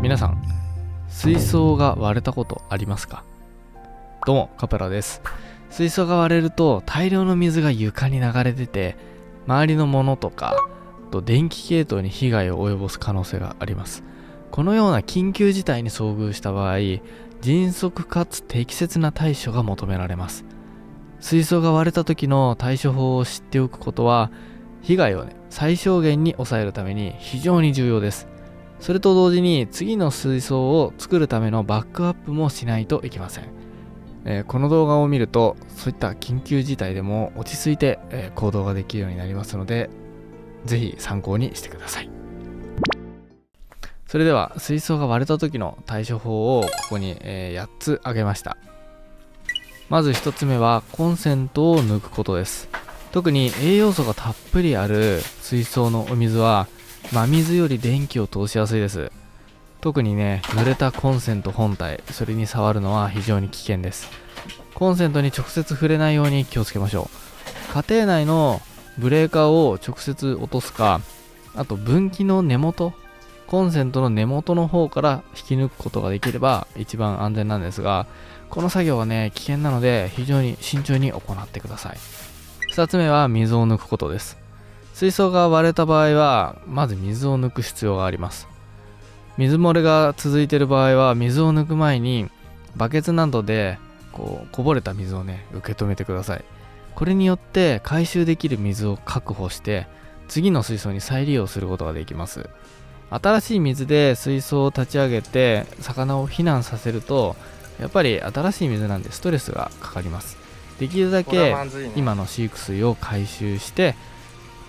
皆さん、水槽が割れたことありますか？どうも、カペラです。水槽が割れると大量の水が床に流れ出て、周りのものとか電気系統に被害を及ぼす可能性があります。このような緊急事態に遭遇した場合、迅速かつ適切な対処が求められます。水槽が割れた時の対処法を知っておくことは、被害を最小限に抑えるために非常に重要です。それと同時に次の水槽を作るためのバックアップもしないといけません。この動画を見ると、そういった緊急事態でも落ち着いて、行動ができるようになりますので、ぜひ参考にしてください。それでは水槽が割れた時の対処法をここに、8つ挙げました。まず1つ目はコンセントを抜くことです。特に栄養素がたっぷりある水槽のお水は真水より電気を通しやすいです。特に濡れたコンセント本体、それに触るのは非常に危険です。コンセントに直接触れないように気をつけましょう。家庭内のブレーカーを直接落とすか、あと分岐の根元、コンセントの根元の方から引き抜くことができれば一番安全なんですが、この作業は危険なので非常に慎重に行ってください。2つ目は水を抜くことです。水槽が割れた場合はまず水を抜く必要があります。水漏れが続いている場合は水を抜く前にバケツなどでこぼれた水を受け止めてください。これによって回収できる水を確保して次の水槽に再利用することができます。新しい水で水槽を立ち上げて魚を避難させると、やっぱり新しい水なんでストレスがかかります。できるだけ今の飼育水を回収して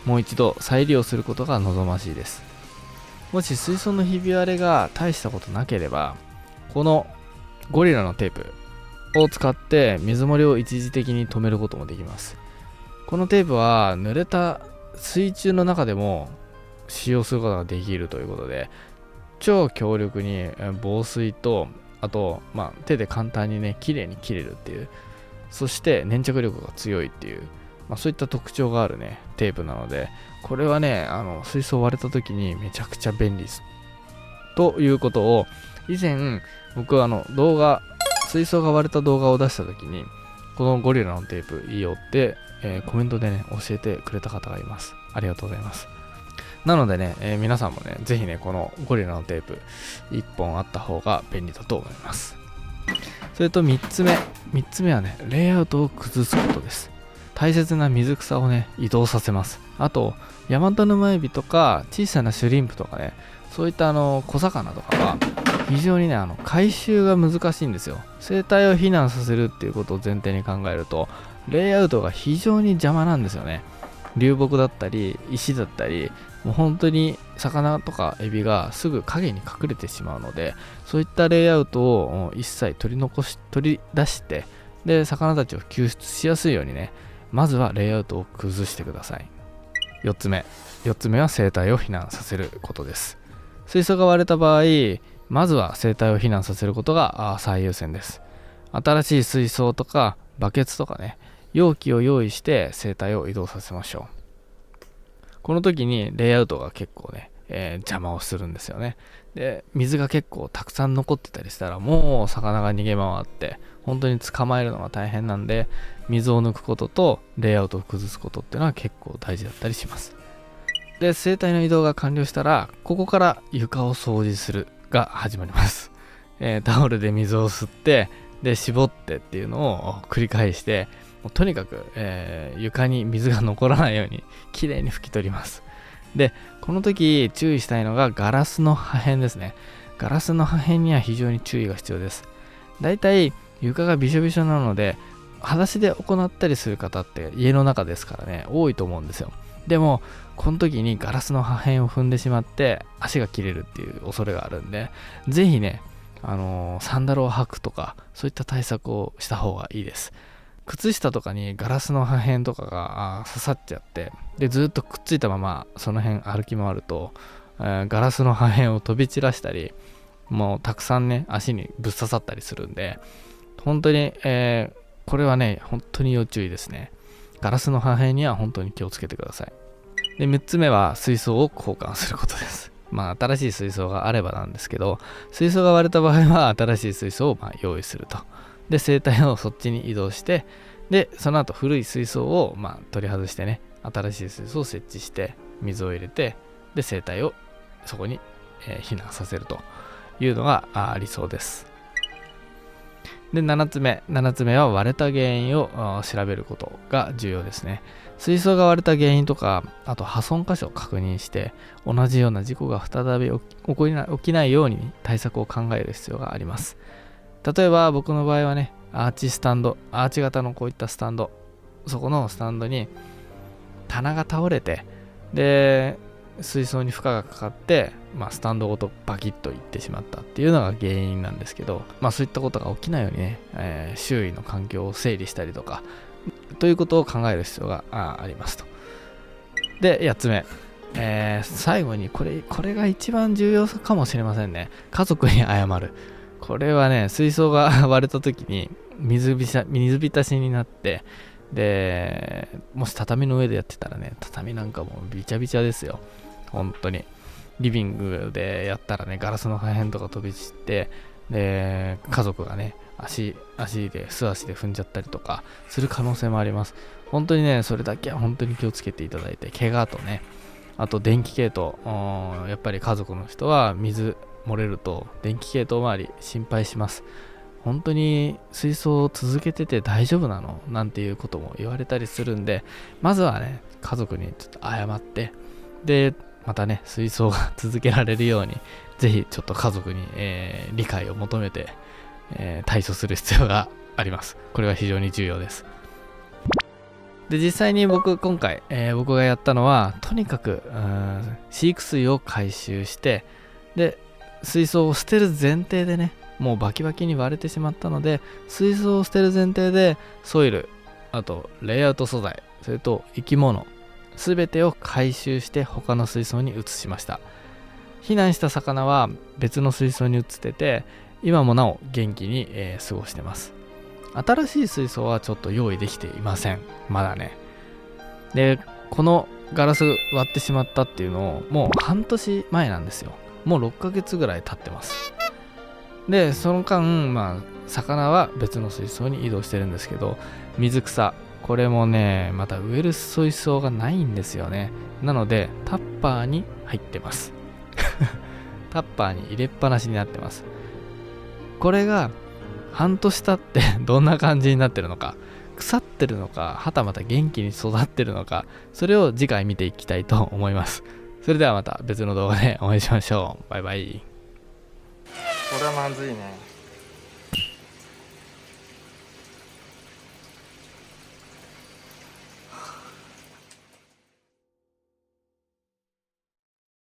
もう一度再利用することが望ましいです。もし水槽のひび割れが大したことなければ、このゴリラのテープを使って水漏れを一時的に止めることもできます。このテープは濡れた水中の中でも使用することができるということで、超強力に防水と、あと手で簡単に綺麗に切れるっていう、そして粘着力が強いっていう、そういった特徴があるテープなので、これは水槽割れた時にめちゃくちゃ便利ですということを、以前僕は水槽が割れた動画を出した時に、このゴリラのテープいいよって、コメントで教えてくれた方がいます。ありがとうございます。なので皆さんもぜひこのゴリラのテープ1本あった方が便利だと思います。それと3つ目はレイアウトを崩すことです。大切な水草を移動させます。あとヤマトヌマエビとか小さなシュリンプとかそういった小魚とかは非常に回収が難しいんですよ。生態を避難させるっていうことを前提に考えると、レイアウトが非常に邪魔なんですよね。流木だったり石だったり、もう本当に魚とかエビがすぐ影に隠れてしまうので、そういったレイアウトを一切取り出して、で魚たちを救出しやすいようにまずはレイアウトを崩してください。4つ目は生態を避難させることです。水槽が割れた場合、まずは生態を避難させることが最優先です。新しい水槽とかバケツとか容器を用意して生態を移動させましょう。この時にレイアウトが結構邪魔をするんですよね。で、水が結構たくさん残ってたりしたら、もう魚が逃げ回って本当に捕まえるのが大変なんで、水を抜くこととレイアウトを崩すことっていうのは結構大事だったりします。で、生態の移動が完了したら、ここから床を掃除するが始まります。タオルで水を吸って、で絞ってっていうのを繰り返して、とにかく、床に水が残らないようにきれいに拭き取ります。で、この時注意したいのがガラスの破片ですね。ガラスの破片には非常に注意が必要です。だいたい床がびしょびしょなので、裸足で行ったりする方って家の中ですから多いと思うんですよ。でもこの時にガラスの破片を踏んでしまって足が切れるっていう恐れがあるんで、ぜひサンダルを履くとか、そういった対策をした方がいいです。靴下とかにガラスの破片とかが刺さっちゃって、でずっとくっついたままその辺歩き回ると、ガラスの破片を飛び散らしたり、もうたくさん足にぶっ刺さったりするんで、本当に、これは本当に要注意ですね。ガラスの破片には本当に気をつけてください。で、3つ目は水槽を交換することです。新しい水槽があればなんですけど、水槽が割れた場合は新しい水槽を用意すると。で、生態をそっちに移動して、で、その後古い水槽を取り外してね、新しい水槽を設置して水を入れて、で、生態をそこに、避難させるというのが理想です。で、7つ目は割れた原因を調べることが重要ですね。水槽が割れた原因とか、あと破損箇所を確認して、同じような事故が再び起きないように対策を考える必要があります。例えば僕の場合はね、アーチ型のこういったスタンド、そこのスタンドに棚が倒れて、で、水槽に負荷がかかって、スタンドごとバキッといってしまったっていうのが原因なんですけど、そういったことが起きないようにね、周囲の環境を整理したりとかということを考える必要がありますと。で、8つ目、最後にこれが一番重要かもしれませんね。家族に謝る。これはね、水槽が割れた時に水浸しになって、で、もし畳の上でやってたらね、畳なんかもうビチャビチャですよ。本当に。リビングでやったらね、ガラスの破片とか飛び散って、で、家族がね、素足で踏んじゃったりとかする可能性もあります。本当にね、それだけは本当に気をつけていただいて、怪我とね、あと電気系統、やっぱり家族の人は水漏れると電気系統周り心配します。本当に水槽を続けてて大丈夫なのなんていうことも言われたりするんで、まずはね、家族にちょっと謝って、で、またね、水槽が続けられるように、ぜひちょっと家族に、理解を求めて、対処する必要があります。これは非常に重要です。で、実際に今回、僕がやったのは、とにかく飼育水を回収して、で、水槽を捨てる前提でね、もうバキバキに割れてしまったので、水槽を捨てる前提でソイル、あとレイアウト素材、それと生き物、すべてを回収して他の水槽に移しました。避難した魚は別の水槽に移ってて、今もなお元気に、過ごしてます。新しい水槽はちょっと用意できていません。まだね。で、このガラス割ってしまったっていうのをもう半年前なんですよ。もう6ヶ月ぐらい経ってます。で、その間、魚は別の水槽に移動してるんですけど、水草、これもね、また植える水槽がないんですよね。なので、タッパーに入ってます。タッパーに入れっぱなしになってます。これが半年経ってどんな感じになってるのか、腐ってるのか、はたまた元気に育ってるのか、それを次回見ていきたいと思います。それではまた別の動画でお会いしましょう。バイバイ。これはまずいね。